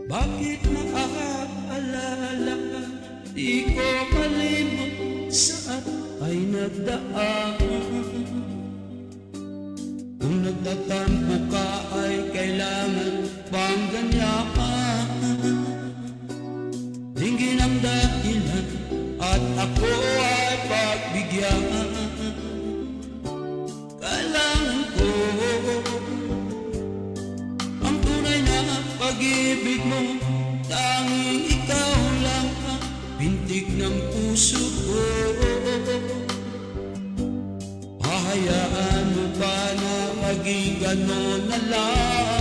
Bakit maaalala, di ko malimot saan ay nagdaan. Kung nagtatampo ka ay kailangan bang ganyan? Tingin ang dahilan at ako ay pagbigyan. Kailangan ko ang tunay na pag-ibig mo, tanging ikaw lang ang bintig ng puso ko. Hahayaan mo ba na maging gano'n na lang?